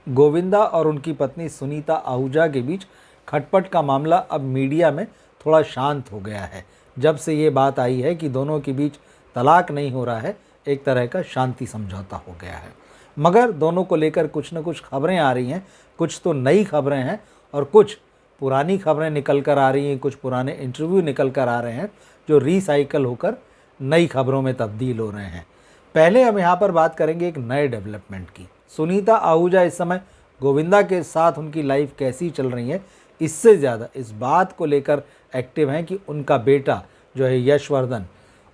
गोविंदा और उनकी पत्नी सुनीता आहूजा के बीच खटपट का मामला अब मीडिया में थोड़ा शांत हो गया है। जब से ये बात आई है कि दोनों के बीच तलाक नहीं हो रहा है, एक तरह का शांति समझौता हो गया है। मगर दोनों को लेकर कुछ न कुछ खबरें आ रही हैं, कुछ तो नई खबरें हैं और कुछ पुरानी खबरें निकल कर आ रही हैं, कुछ पुराने इंटरव्यू निकल कर आ रहे हैं जो रिसाइकल होकर नई खबरों में तब्दील हो रहे हैं। पहले हम यहाँ पर बात करेंगे एक नए डेवलपमेंट की। सुनीता आहूजा इस समय गोविंदा के साथ उनकी लाइफ कैसी चल रही है, इससे ज़्यादा इस बात को लेकर एक्टिव हैं कि उनका बेटा जो है यशवर्धन,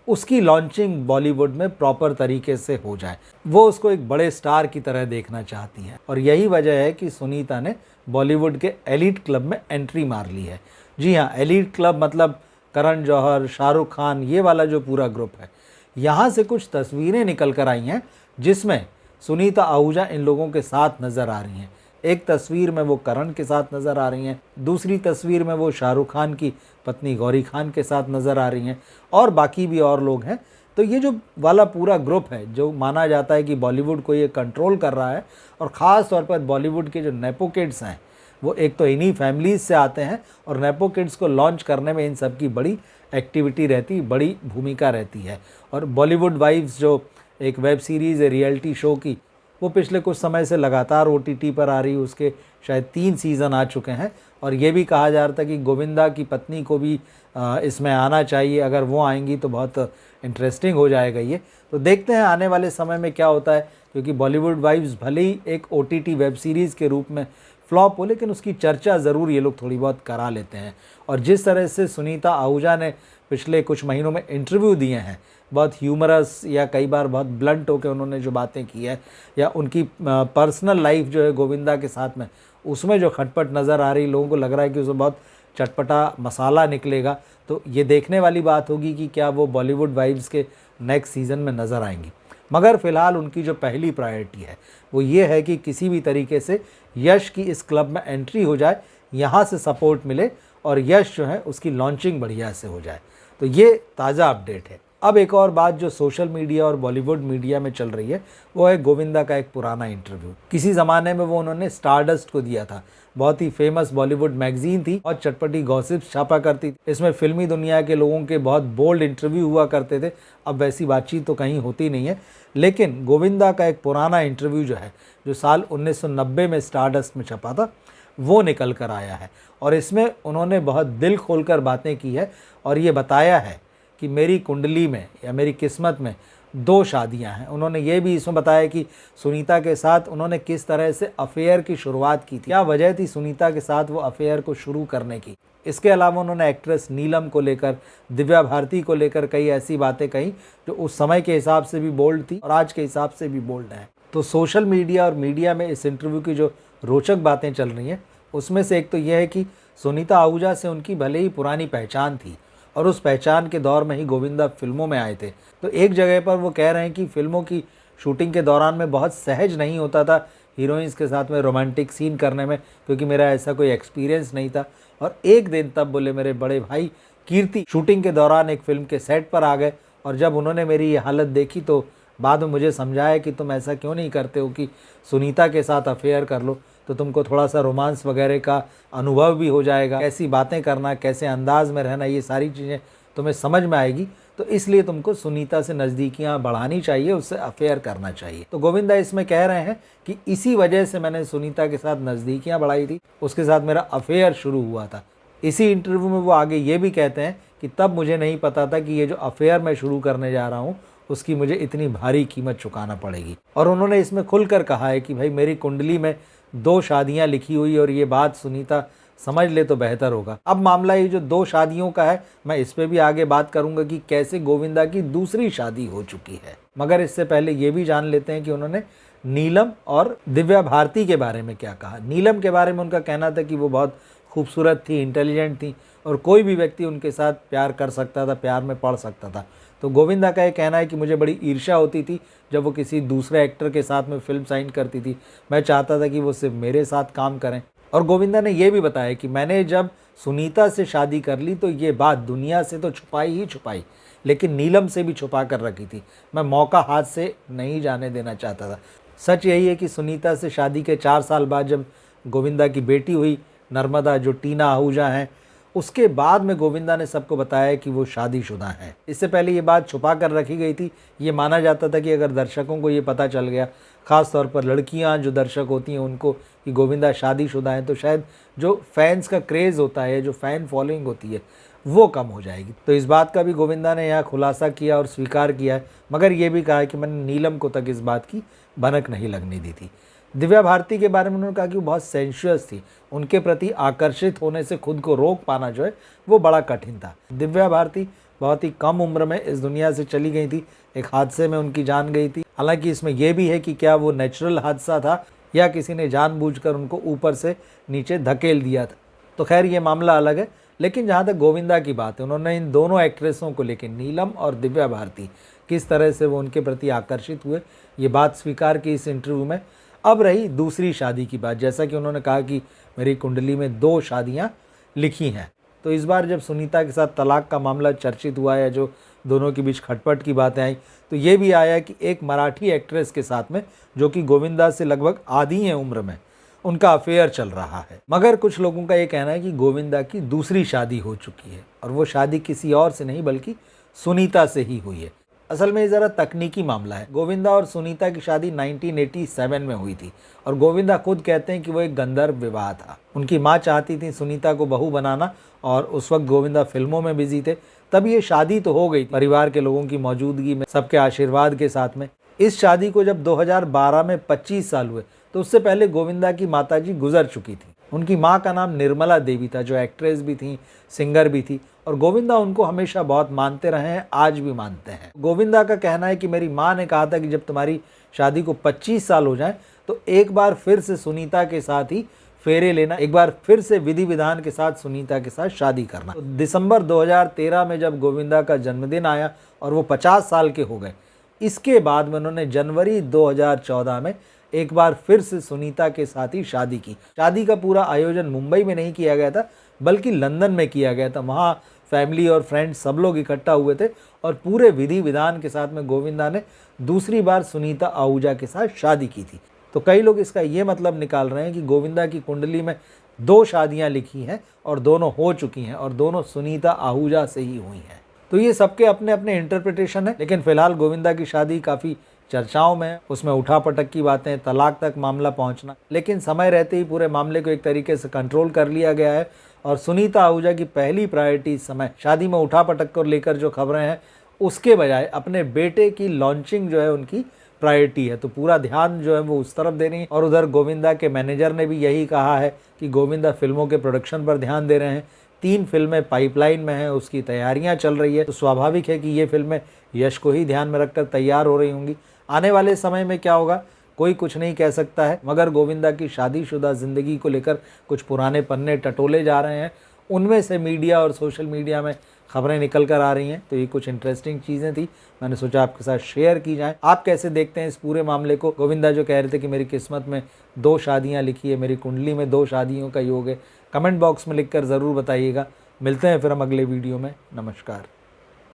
उसकी लॉन्चिंग बॉलीवुड में प्रॉपर तरीके से हो जाए। वो उसको एक बड़े स्टार की तरह देखना चाहती हैं और यही वजह है कि सुनीता ने बॉलीवुड के एलीट क्लब में एंट्री मार ली है। जी हाँ, एलीट क्लब मतलब करण जौहर, शाहरुख खान, ये वाला जो पूरा ग्रुप है। यहाँ से कुछ तस्वीरें निकल कर आई हैं जिसमें सुनीता आहूजा इन लोगों के साथ नज़र आ रही हैं। एक तस्वीर में वो करण के साथ नज़र आ रही हैं, दूसरी तस्वीर में वो शाहरुख खान की पत्नी गौरी खान के साथ नज़र आ रही हैं और बाकी भी और लोग हैं। तो ये जो वाला पूरा ग्रुप है जो माना जाता है कि बॉलीवुड को ये कंट्रोल कर रहा है, और ख़ास तौर पर बॉलीवुड के जो नेपो किड्स हैं वो एक तो इन्हीं फैमिलीज़ से आते हैं और नेपो किड्स को लॉन्च करने में इन सब की बड़ी एक्टिविटी रहती, बड़ी भूमिका रहती है। और बॉलीवुड वाइव्स जो एक वेब सीरीज़ है रियलिटी शो की, वो पिछले कुछ समय से लगातार OTT पर आ रही है। उसके शायद 3 सीज़न आ चुके हैं और ये भी कहा जा रहा था कि गोविंदा की पत्नी को भी इसमें आना चाहिए। अगर वो आएंगी तो बहुत इंटरेस्टिंग हो जाएगा ये। तो देखते हैं आने वाले समय में क्या होता है, क्योंकि बॉलीवुड वाइव्स भले ही एक OTT वेब सीरीज़ के रूप में फ्लॉप हो, लेकिन उसकी चर्चा ज़रूर ये लोग थोड़ी बहुत करा लेते हैं। और जिस तरह से सुनीता आहूजा ने पिछले कुछ महीनों में इंटरव्यू दिए हैं, बहुत ह्यूमरस या कई बार बहुत ब्लंट होकर उन्होंने जो बातें की है, या उनकी पर्सनल लाइफ जो है गोविंदा के साथ में, उसमें जो खटपट नज़र आ रही, लोगों को लग रहा है कि उसमें बहुत चटपटा मसाला निकलेगा। तो ये देखने वाली बात होगी कि क्या वो बॉलीवुड वाइब्स के नेक्स्ट सीज़न में नज़र आएंगी। मगर फ़िलहाल उनकी जो पहली प्रायोरिटी है वो ये है कि किसी भी तरीके से यश की इस क्लब में एंट्री हो जाए, यहाँ से सपोर्ट मिले और यश जो है उसकी लॉन्चिंग बढ़िया से हो जाए। तो ये ताज़ा अपडेट है। अब एक और बात जो सोशल मीडिया और बॉलीवुड मीडिया में चल रही है वो है गोविंदा का एक पुराना इंटरव्यू। किसी ज़माने में वो उन्होंने स्टारडस्ट को दिया था, बहुत ही फेमस बॉलीवुड मैगजीन थी और चटपटी गॉसिप्स छापा करती थी। इसमें फिल्मी दुनिया के लोगों के बहुत बोल्ड इंटरव्यू हुआ करते थे। अब वैसी बातचीत तो कहीं होती नहीं है, लेकिन गोविंदा का एक पुराना इंटरव्यू जो है, जो साल 1990 में स्टारडस्ट में छपा था, वो निकल कर आया है और इसमें उन्होंने बहुत दिल खोलकर बातें की है और ये बताया है कि मेरी कुंडली में या मेरी किस्मत में 2 शादियां हैं। उन्होंने ये भी इसमें बताया कि सुनीता के साथ उन्होंने किस तरह से अफेयर की शुरुआत की थी, क्या वजह थी सुनीता के साथ वो अफेयर को शुरू करने की। इसके अलावा उन्होंने एक्ट्रेस नीलम को लेकर, दिव्या भारती को लेकर कई ऐसी बातें कही जो उस समय के हिसाब से भी बोल्ड थी और आज के हिसाब से भी बोल्ड है। तो सोशल मीडिया और मीडिया में इस इंटरव्यू की जो रोचक बातें चल रही हैं उसमें से एक तो यह है कि सुनीता आहूजा से उनकी भले ही पुरानी पहचान थी और उस पहचान के दौर में ही गोविंदा फिल्मों में आए थे। तो एक जगह पर वो कह रहे हैं कि फिल्मों की शूटिंग के दौरान में बहुत सहज नहीं होता था हीरोइंस के साथ में रोमांटिक सीन करने में, क्योंकि मेरा ऐसा कोई एक्सपीरियंस नहीं था। और एक दिन तब बोले मेरे बड़े भाई कीर्ति शूटिंग के दौरान एक फ़िल्म के सेट पर आ गए और जब उन्होंने मेरी ये हालत देखी तो बाद में मुझे समझाया कि तुम ऐसा क्यों नहीं करते हो कि सुनीता के साथ अफेयर कर लो, तो तुमको थोड़ा सा रोमांस वगैरह का अनुभव भी हो जाएगा, कैसी बातें करना, कैसे अंदाज में रहना, ये सारी चीज़ें तुम्हें समझ में आएगी। तो इसलिए तुमको सुनीता से नज़दीकियाँ बढ़ानी चाहिए, उससे अफेयर करना चाहिए। तो गोविंदा इसमें कह रहे हैं कि इसी वजह से मैंने सुनीता के साथ नज़दीकियाँ बढ़ाई थी, उसके साथ मेरा अफेयर शुरू हुआ था। इसी इंटरव्यू में वो आगे ये भी कहते हैं कि तब मुझे नहीं पता था कि ये जो अफेयर मैं शुरू करने जा रहा हूँ उसकी मुझे इतनी भारी कीमत चुकाना पड़ेगी। और उन्होंने इसमें खुलकर कहा है कि भाई मेरी कुंडली में 2 शादियां लिखी हुई और ये बात सुनीता समझ ले तो बेहतर होगा। अब मामला ये जो 2 शादियों का है, मैं इस पे भी आगे बात करूंगा कि कैसे गोविंदा की दूसरी शादी हो चुकी है। मगर इससे पहले ये भी जान लेते हैं कि उन्होंने नीलम और दिव्या भारती के बारे में क्या कहा। नीलम के बारे में उनका कहना था कि वो बहुत खूबसूरत थी, इंटेलिजेंट थी और कोई भी व्यक्ति उनके साथ प्यार कर सकता था, प्यार में पड़ सकता था। तो गोविंदा का ये कहना है कि मुझे बड़ी ईर्ष्या होती थी जब वो किसी दूसरे एक्टर के साथ में फिल्म साइन करती थी। मैं चाहता था कि वो सिर्फ मेरे साथ काम करें। और गोविंदा ने ये भी बताया कि मैंने जब सुनीता से शादी कर ली तो ये बात दुनिया से तो छुपाई ही छुपाई, लेकिन नीलम से भी छुपा कर रखी थी। मैं मौका हाथ से नहीं जाने देना चाहता था। सच यही है कि सुनीता से शादी के 4 साल बाद जब गोविंदा की बेटी हुई नर्मदा, जो टीना आहूजा हैं, उसके बाद में गोविंदा ने सबको बताया कि वो शादीशुदा हैं। इससे पहले ये बात छुपा कर रखी गई थी। ये माना जाता था कि अगर दर्शकों को ये पता चल गया, ख़ास तौर पर लड़कियां जो दर्शक होती हैं उनको, कि गोविंदा शादीशुदा हैं, तो शायद जो फैंस का क्रेज़ होता है, जो फ़ैन फॉलोइंग होती है, वो कम हो जाएगी। तो इस बात का भी गोविंदा ने यहाँ खुलासा किया और स्वीकार किया है, मगर ये भी कहा है कि मैंने नीलम को तक इस बात की भनक नहीं लगने दी थी। दिव्या भारती के बारे में उन्होंने कहा कि वो बहुत सेंशुअस थी, उनके प्रति आकर्षित होने से खुद को रोक पाना जो है वो बड़ा कठिन था। दिव्या भारती बहुत ही कम उम्र में इस दुनिया से चली गई थी, एक हादसे में उनकी जान गई थी। हालांकि इसमें यह भी है कि क्या वो नेचुरल हादसा था या किसी ने जानबूझकर उनको ऊपर से नीचे धकेल दिया था, तो खैर ये मामला अलग है। लेकिन जहाँ तक गोविंदा की बात है, उन्होंने इन दोनों एक्ट्रेसों को लेकर, नीलम और दिव्या भारती, किस तरह से वो उनके प्रति आकर्षित हुए, ये बात स्वीकार की इस इंटरव्यू में। अब रही दूसरी शादी की बात, जैसा कि उन्होंने कहा कि मेरी कुंडली में 2 शादियाँ लिखी हैं, तो इस बार जब सुनीता के साथ तलाक का मामला चर्चित हुआ है, जो दोनों के बीच खटपट की बातें आई, तो ये भी आया कि एक मराठी एक्ट्रेस के साथ में, जो कि गोविंदा से लगभग आधी हैं उम्र में, उनका अफेयर चल रहा है। मगर कुछ लोगों का ये कहना है कि गोविंदा की दूसरी शादी हो चुकी है, और वो शादी किसी और से नहीं बल्कि सुनीता से ही हुई है। असल में ये ज़रा तकनीकी मामला है। गोविंदा और सुनीता की शादी 1987 में हुई थी, और गोविंदा खुद कहते हैं कि वो एक गंधर्व विवाह था। उनकी माँ चाहती थी सुनीता को बहू बनाना, और उस वक्त गोविंदा फिल्मों में बिजी थे। तब ये शादी तो हो गई परिवार के लोगों की मौजूदगी में, सबके आशीर्वाद के साथ में। इस शादी को जब 2012 में 25 साल हुए, तो उससे पहले गोविंदा की माताजी गुजर चुकी थी। उनकी माँ का नाम निर्मला देवी था, जो एक्ट्रेस भी थी, सिंगर भी थी, और गोविंदा उनको हमेशा बहुत मानते रहे हैं, आज भी मानते हैं। गोविंदा का कहना है कि मेरी माँ ने कहा था कि जब तुम्हारी शादी को 25 साल हो जाए तो एक बार फिर से सुनीता के साथ ही फेरे लेना, एक बार फिर से विधि विधान के साथ सुनीता के साथ शादी करना। तो दिसंबर 2013 में जब गोविंदा का जन्मदिन आया और वो 50 साल के हो गए, इसके बाद में उन्होंने जनवरी 2014 में एक बार फिर से सुनीता के साथ ही शादी की। शादी का पूरा आयोजन मुंबई में नहीं किया गया था, बल्कि लंदन में किया गया था। वहाँ फैमिली और फ्रेंड्स सब लोग इकट्ठा हुए थे, और पूरे विधि विधान के साथ में गोविंदा ने दूसरी बार सुनीता आहूजा के साथ शादी की थी। तो कई लोग इसका ये मतलब निकाल रहे हैं कि गोविंदा की कुंडली में 2 शादियाँ लिखी हैं, और दोनों हो चुकी हैं, और दोनों सुनीता आहूजा से ही हुई हैं। तो ये सबके अपने अपने इंटरप्रिटेशन है, लेकिन फिलहाल गोविंदा की शादी काफ़ी चर्चाओं में है। उसमें उठापटक की बातें, तलाक तक मामला पहुंचना, लेकिन समय रहते ही पूरे मामले को एक तरीके से कंट्रोल कर लिया गया है। और सुनीता आहूजा की पहली प्रायोरिटी इस समय शादी में उठापटक को लेकर जो खबरें हैं, उसके बजाय अपने बेटे की लॉन्चिंग जो है उनकी प्रायोरिटी है। तो पूरा ध्यान जो है वो उस तरफ दे रही है। और उधर गोविंदा के मैनेजर ने भी यही कहा है कि गोविंदा फिल्मों के प्रोडक्शन पर ध्यान दे रहे हैं। 3 फिल्में पाइपलाइन में हैं, उसकी तैयारियां चल रही है। तो स्वाभाविक है कि ये फिल्में यश को ही ध्यान में रखकर तैयार हो रही होंगी। आने वाले समय में क्या होगा कोई कुछ नहीं कह सकता है, मगर गोविंदा की शादीशुदा ज़िंदगी को लेकर कुछ पुराने पन्ने टटोले जा रहे हैं। उनमें से मीडिया और सोशल मीडिया में खबरें निकल कर आ रही हैं। तो ये कुछ इंटरेस्टिंग चीज़ें थी, मैंने सोचा आपके साथ शेयर की जाए। आप कैसे देखते हैं इस पूरे मामले को? गोविंदा जो कह रहे थे कि मेरी किस्मत में 2 शादियाँ लिखी है, मेरी कुंडली में 2 शादियों का योग है, कमेंट बॉक्स में लिखकर ज़रूर बताइएगा। मिलते हैं फिर हम अगले वीडियो में। नमस्कार।